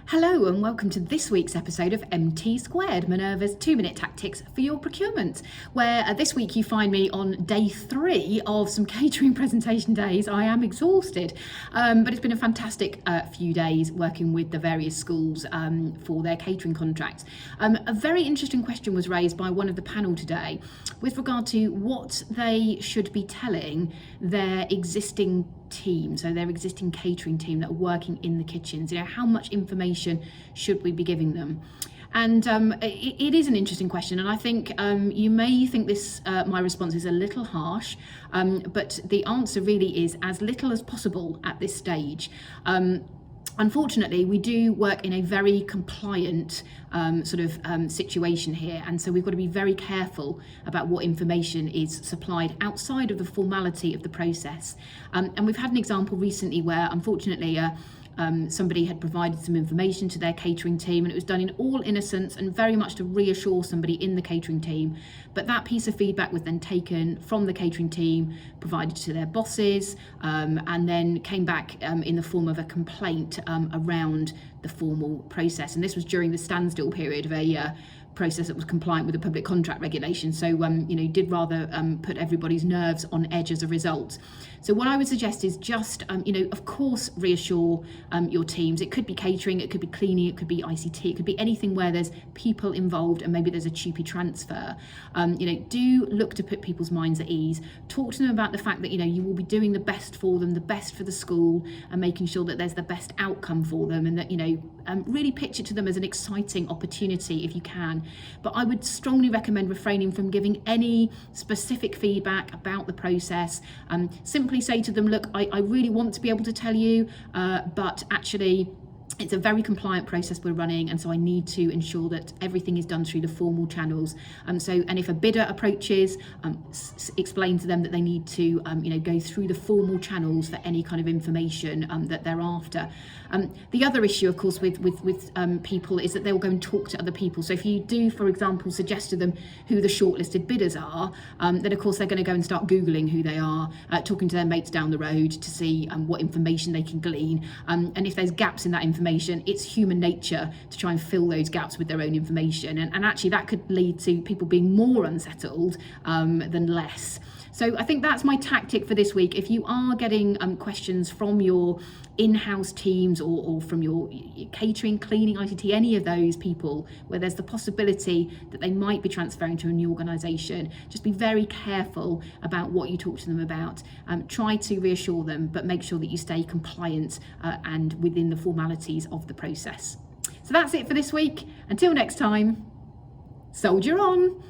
Hello and welcome to this week's episode of MT Squared, Minerva's 2-minute tactics for your procurement, where this week you find me on day 3 of some catering presentation days. I am exhausted, but it's been a fantastic few days working with the various schools for their catering contracts. A very interesting question was raised by one of the panel today with regard to what they should be telling their existing team, so their existing catering team that are working in the kitchens. How much information should we be giving them? And it is an interesting question, and I think you may think this my response is a little harsh, but the answer really is as little as possible at this stage. Unfortunately, we do work in a very compliant situation here, and so we've got to be very careful about what information is supplied outside of the formality of the process. And we've had an example recently where, unfortunately, somebody had provided some information to their catering team, and it was done in all innocence and very much to reassure somebody in the catering team. But that piece of feedback was then taken from the catering team, provided to their bosses, and then came back in the form of a complaint around the formal process. And this was during the standstill period of a process that was compliant with the public contract regulation. So, did rather put everybody's nerves on edge as a result. So what I would suggest is just, of course, reassure your teams. It could be catering, it could be cleaning, it could be ICT, it could be anything where there's people involved and maybe there's a cheapy transfer. Do look to put people's minds at ease. Talk to them about the fact that, you will be doing the best for them, the best for the school, and making sure that there's the best outcome for them, and that, really pitch it to them as an exciting opportunity if you can. But I would strongly recommend refraining from giving any specific feedback about the process. Simply say to them, look, I really want to be able to tell you, but actually it's a very compliant process we're running, and so I need to ensure that everything is done through the formal channels. And if a bidder approaches, explain to them that they need to, go through the formal channels for any kind of information that they're after. The other issue, of course, with people is that they will go and talk to other people. So if you do, for example, suggest to them who the shortlisted bidders are, then of course they're going to go and start Googling who they are, talking to their mates down the road to see what information they can glean. And if there's gaps in that information, it's human nature to try and fill those gaps with their own information, and actually that could lead to people being more unsettled than less. So I think that's my tactic for this week. If you are getting questions from your in-house teams or from your catering, cleaning, ICT, any of those people where there's the possibility that they might be transferring to a new organisation, just be very careful about what you talk to them about. Try to reassure them, but make sure that you stay compliant and within the formalities of the process. So that's it for this week. Until next time, soldier on.